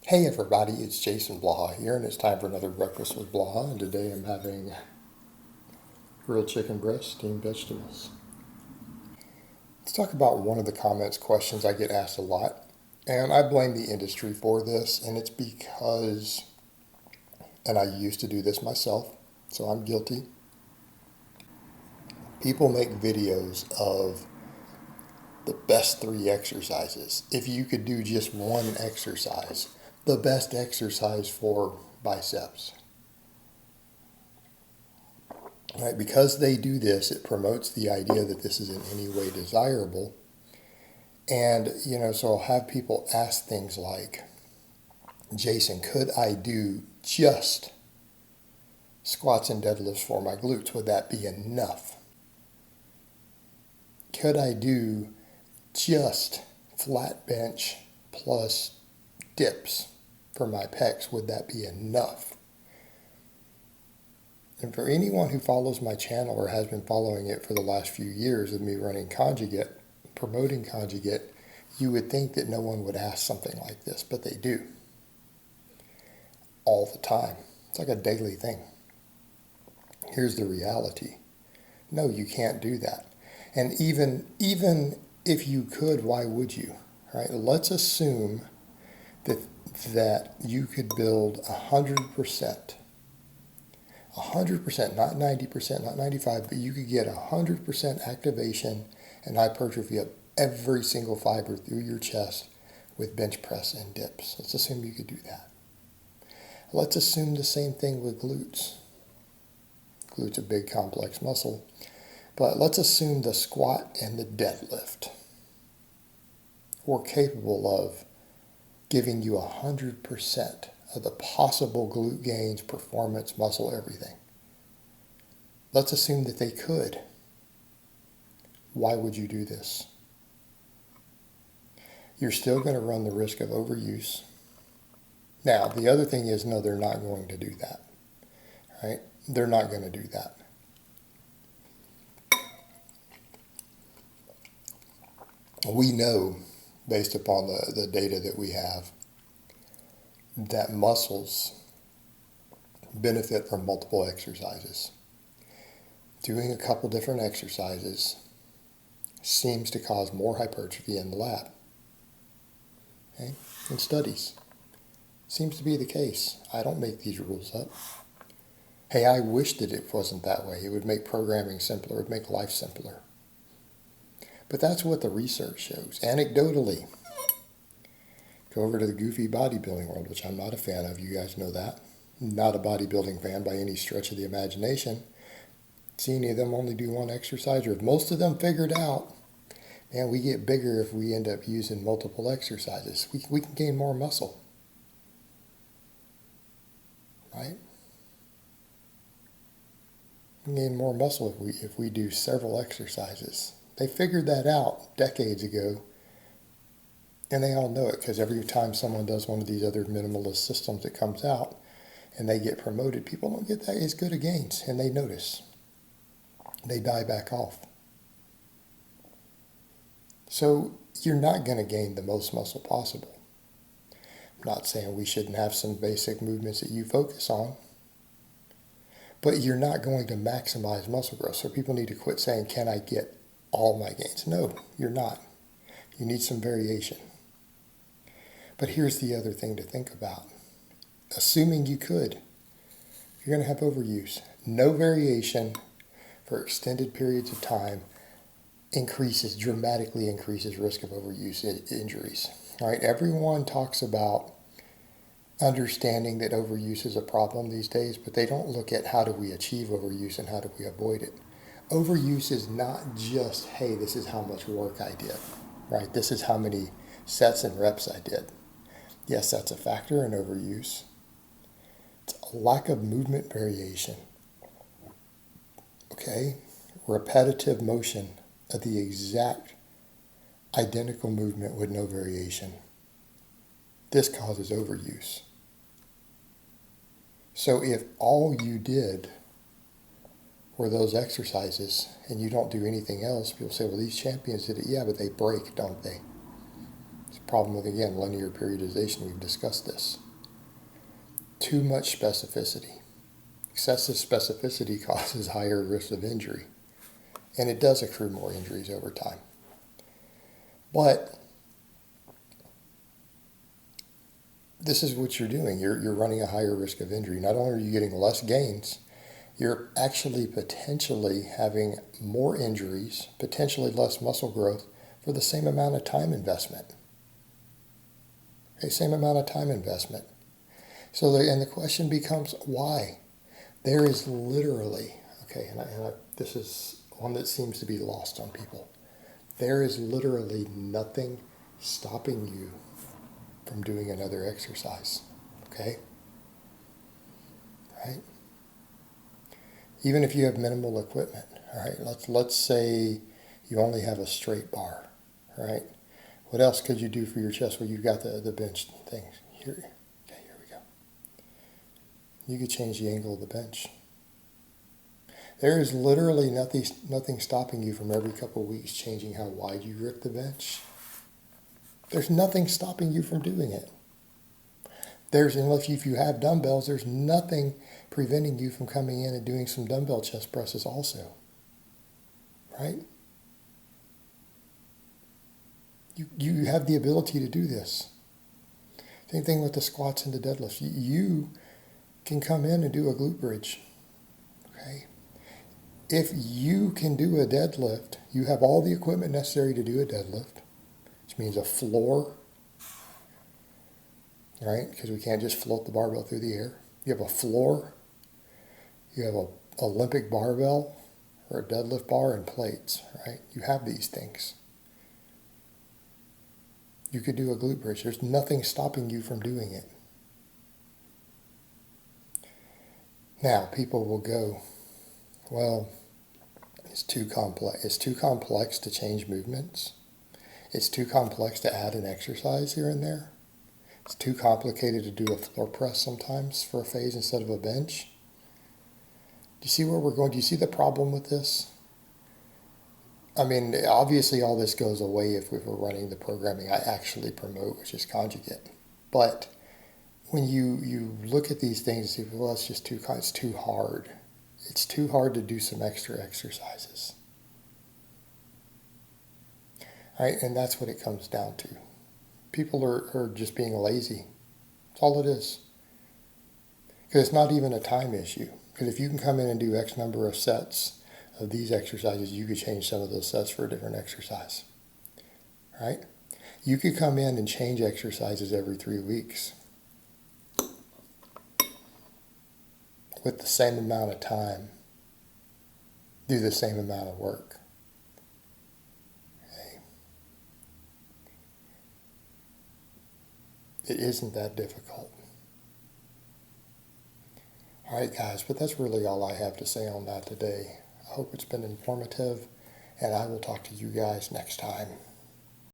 Hey everybody, it's Jason Blaha here, and it's time for another Breakfast with Blaha, and today I'm having grilled chicken breast, steamed vegetables. Let's talk about one of the questions I get asked a lot, and I blame the industry for this, and it's because, and I used to do this myself, so I'm guilty. People make videos of the best 3 exercises. If you could do just one exercise, the best exercise for biceps. Right? Because they do this, it promotes the idea that this is in any way desirable. And, so I'll have people ask things like, Jason, could I do just squats and deadlifts for my glutes? Would that be enough? Could I do just flat bench plus dips for my pecs? Would that be enough? And for anyone who follows my channel or has been following it for the last few years of me running Conjugate, promoting Conjugate, you would think that no one would ask something like this, but they do. All the time. It's like a daily thing. Here's the reality. No, you can't do that. And even if you could, why would you? Right? Let's assume that you could build 100%. 100%, not 90%, not 95%, but you could get 100% activation and hypertrophy of every single fiber through your chest with bench press and dips. Let's assume you could do that. Let's assume the same thing with glutes. Glutes are a big complex muscle. But let's assume the squat and the deadlift were capable of giving you 100% of the possible glute gains, performance, muscle, everything. Let's assume that they could. Why would you do this? You're still going to run the risk of overuse. Now, the other thing is, no, they're not going to do that. Right? They're not going to do that. We know, based upon the data that we have, that muscles benefit from multiple exercises. Doing a couple different exercises seems to cause more hypertrophy in the lab. Okay? In studies. Seems to be the case. I don't make these rules up. Hey, I wish that it wasn't that way. It would make programming simpler. It would make life simpler. But that's what the research shows. Anecdotally, go over to the goofy bodybuilding world, which I'm not a fan of. You guys know that. Not a bodybuilding fan by any stretch of the imagination. See any of them only do one exercise, or if most of them figured out, man, we get bigger if we end up using multiple exercises. We can gain more muscle. Right? We can gain more muscle if we do several exercises. They figured that out decades ago. And they all know it because every time someone does one of these other minimalist systems that comes out and they get promoted, people don't get that as good a gains, and they notice. They die back off. So you're not going to gain the most muscle possible. I'm not saying we shouldn't have some basic movements that you focus on, but you're not going to maximize muscle growth. So people need to quit saying, can I get all my gains? No, you're not. You need some variation. But here's the other thing to think about. Assuming you could, you're going to have overuse. No variation for extended periods of time dramatically increases risk of overuse injuries. All right, everyone talks about understanding that overuse is a problem these days, but they don't look at how do we achieve overuse and how do we avoid it. Overuse is not just, hey, this is how much work I did, right? This is how many sets and reps I did. Yes, that's a factor in overuse. It's a lack of movement variation. Okay? Repetitive motion of the exact identical movement with no variation. This causes overuse. So if all you did were those exercises and you don't do anything else, people say, well, these champions did it. Yeah, but they break, don't they? It's Problem with, again, linear periodization. We've discussed this. Too much specificity. Excessive specificity causes higher risk of injury, and it does accrue more injuries over time. But this is what you're doing. You're running a higher risk of injury. Not only are you getting less gains, you're actually potentially having more injuries, potentially less muscle growth for the same amount of time investment. Okay, same amount of time investment. So, and the question becomes, why? There is literally, okay, this is one that seems to be lost on people. There is literally nothing stopping you from doing another exercise, okay? Right? Even if you have minimal equipment, all right? Let's say you only have a straight bar, all right? What else could you do for your chest? Well, you've got the bench thing here. Okay, here we go. You could change the angle of the bench. There is literally nothing stopping you from every couple of weeks changing how wide you grip the bench. There's nothing stopping you from doing it. Unless if you have dumbbells, there's nothing preventing you from coming in and doing some dumbbell chest presses also. Right? You have the ability to do this. Same thing with the squats and the deadlifts. You can come in and do a glute bridge. Okay? If you can do a deadlift, you have all the equipment necessary to do a deadlift, which means a floor, right? Because we can't just float the barbell through the air. You have a floor, you have an Olympic barbell or a deadlift bar and plates, right? You have these things. You could do a glute bridge. There's nothing stopping you from doing it. Now, people will go, well, it's too complex. It's too complex to change movements. It's too complex to add an exercise here and there. It's too complicated to do a floor press sometimes for a phase instead of a bench. Do you see where we're going? Do you see the problem with this? I mean, obviously all this goes away if we were running the programming I actually promote, which is conjugate. But when you look at these things and say, well, it's just it's too hard. It's too hard to do some extra exercises. Right? And that's what it comes down to. People are just being lazy. That's all it is. Because it's not even a time issue. Because if you can come in and do X number of sets of these exercises, you could change some of those sets for a different exercise. Right? You could come in and change exercises every 3 weeks with the same amount of time, do the same amount of work. Okay? It isn't that difficult. All right, guys, but that's really all I have to say on that today. I hope it's been informative, and I will talk to you guys next time.